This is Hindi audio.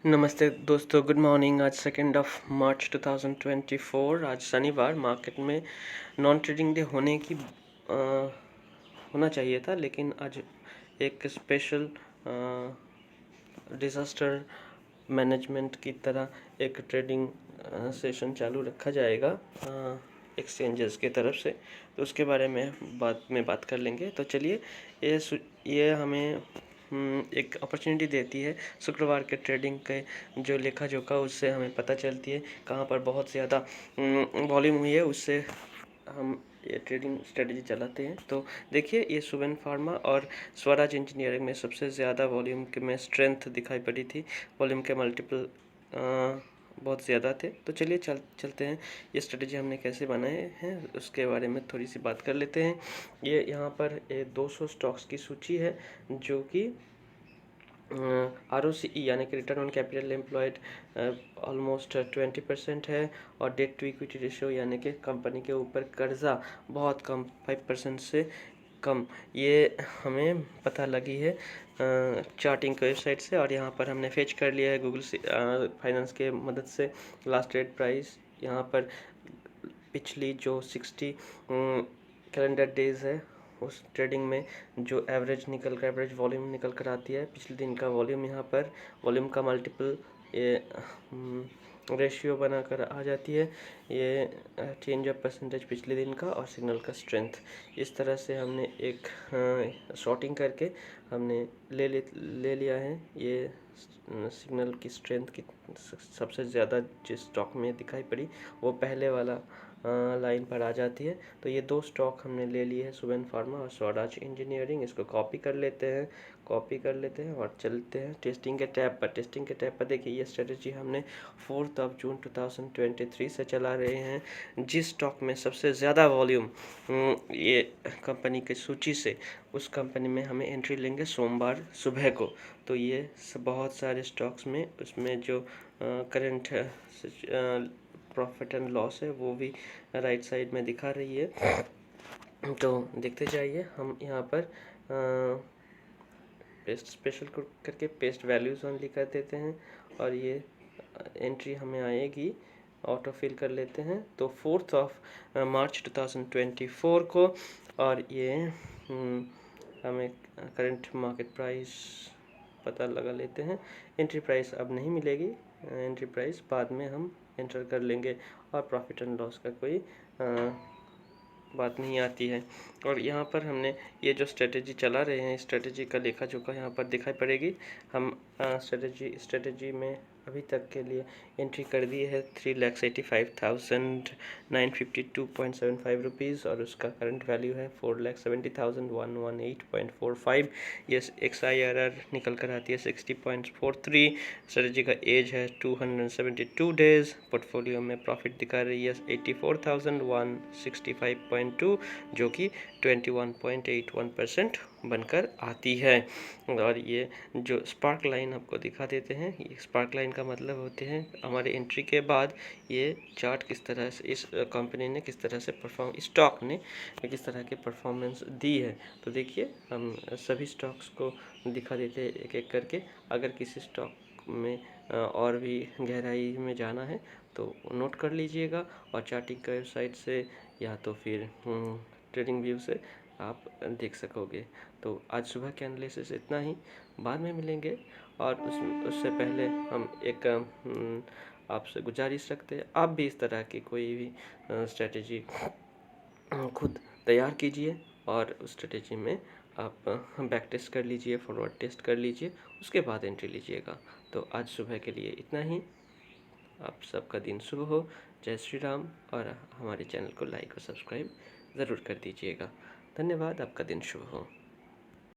नमस्ते दोस्तों, गुड मॉर्निंग। आज 2 मार्च 2024, आज शनिवार। मार्केट में नॉन ट्रेडिंग डे होना चाहिए था, लेकिन आज एक स्पेशल डिज़ास्टर मैनेजमेंट की तरह एक ट्रेडिंग सेशन चालू रखा जाएगा एक्सचेंजेस के तरफ से। तो उसके बारे में बाद में बात कर लेंगे। तो चलिए, ये हमें एक अपॉर्चुनिटी देती है। शुक्रवार के ट्रेडिंग के जो लेखा जोखा उससे हमें पता चलती है कहाँ पर बहुत ज़्यादा वॉल्यूम हुई है, उससे हम ये ट्रेडिंग स्ट्रेटजी चलाते हैं। तो देखिए, ये सुवेन फार्मा और स्वराज इंजीनियरिंग में सबसे ज़्यादा वॉल्यूम के में स्ट्रेंथ दिखाई पड़ी थी। वॉल्यूम के मल्टीपल बहुत ज़्यादा थे। तो चलिए चलते हैं, ये स्ट्रेटजी हमने कैसे बनाए हैं उसके बारे में थोड़ी सी बात कर लेते हैं। ये यहाँ पर 200 स्टॉक्स की सूची है, जो कि ROCE यानी कि return on capital employed almost 20% है, और डेट टू इक्विटी रेशियो यानी कि कंपनी के ऊपर कर्जा बहुत कम, 5% से कम, ये हमें पता लगी है चार्टिंग के वेबसाइट से। और यहाँ पर हमने फेच कर लिया है गूगल से फाइनेंस के मदद से लास्ट ट्रेड प्राइस। यहाँ पर पिछली जो 60 कैलेंडर डेज है, उस ट्रेडिंग में जो एवरेज वॉल्यूम निकल कर आती है, पिछले दिन का वॉल्यूम, यहाँ पर वॉल्यूम का मल्टीपल रेशियो बनाकर आ जाती है। ये चेंज ऑफ परसेंटेज पिछले दिन का और सिग्नल का स्ट्रेंथ, इस तरह से हमने एक शॉर्टिंग करके हमने ले लिया है। ये सिग्नल की स्ट्रेंथ की सबसे ज़्यादा जिस स्टॉक में दिखाई पड़ी वो पहले वाला लाइन पर आ जाती है। तो ये 2 स्टॉक हमने ले लिए हैं, सुवेन फार्मा और स्वराज इंजीनियरिंग। इसको कॉपी कर लेते हैं और चलते हैं टेस्टिंग के टैब पर। देखिए, ये स्ट्रेटजी हमने 4 जून 2023 से चला रहे हैं। जिस स्टॉक में सबसे ज़्यादा वॉल्यूम ये कंपनी की सूची से, उस कंपनी में हमें एंट्री लेंगे सोमवार सुबह को। तो ये बहुत सारे स्टॉक्स में उसमें जो करंट प्रॉफिट एंड लॉस है वो भी राइट साइड में दिखा रही है। तो देखते जाइए। हम यहाँ पर पेस्ट स्पेशल करके पेस्ट वैल्यूज़ ओनली कर देते हैं, और ये एंट्री हमें आएगी, ऑटो फिल कर लेते हैं। तो 4 मार्च 2024 को, और ये हमें करंट मार्केट प्राइस पता लगा लेते हैं। एंट्री प्राइस अब नहीं मिलेगी, एंट्री प्राइस बाद में हम एंटर कर लेंगे, और प्रॉफिट एंड लॉस का कोई बात नहीं आती है। और यहाँ पर हमने ये जो स्ट्रेटजी चला रहे हैं, स्ट्रेटजी का लेखा जोखा यहाँ पर दिखाई पड़ेगी। हम स्ट्रेटजी में अभी तक के लिए एंट्री कर दी है 3,85,952.75 रुपीज़, और उसका करंट वैल्यू है 4,70,118.45। ये XIRR निकल कर आती है 60.43। स्ट्रेटजी का एज है 272 डेज। पोर्टफोलियो में प्रॉफिट दिखा रही है 84,165.2, जो कि 21.81% बनकर आती है। और ये जो स्पार्क लाइन आपको दिखा देते हैं, ये स्पार्क लाइन का मतलब होते हैं हमारे एंट्री के बाद ये चार्ट किस तरह से, इस कंपनी ने किस तरह से स्टॉक ने किस तरह के परफॉर्मेंस दी है। तो देखिए, हम सभी स्टॉक्स को दिखा देते हैं एक एक करके। अगर किसी स्टॉक में और भी गहराई में जाना है तो नोट कर लीजिएगा, और चार्टिंग का वेबसाइट से या तो फिर ट्रेडिंग व्यू से आप देख सकोगे। तो आज सुबह के एनालिसिस इतना ही, बाद में मिलेंगे। और उससे पहले हम एक आपसे गुजारिश रखते हैं, आप भी इस तरह की कोई भी स्ट्रेटजी खुद तैयार कीजिए, और उस स्ट्रेटजी में आप बैक टेस्ट कर लीजिए, फॉरवर्ड टेस्ट कर लीजिए, उसके बाद एंट्री लीजिएगा। तो आज सुबह के लिए इतना ही। आप सबका दिन शुभ हो। जय श्री राम। और हमारे चैनल को लाइक और सब्सक्राइब ज़रूर कर दीजिएगा। धन्यवाद। आपका दिन शुभ हो।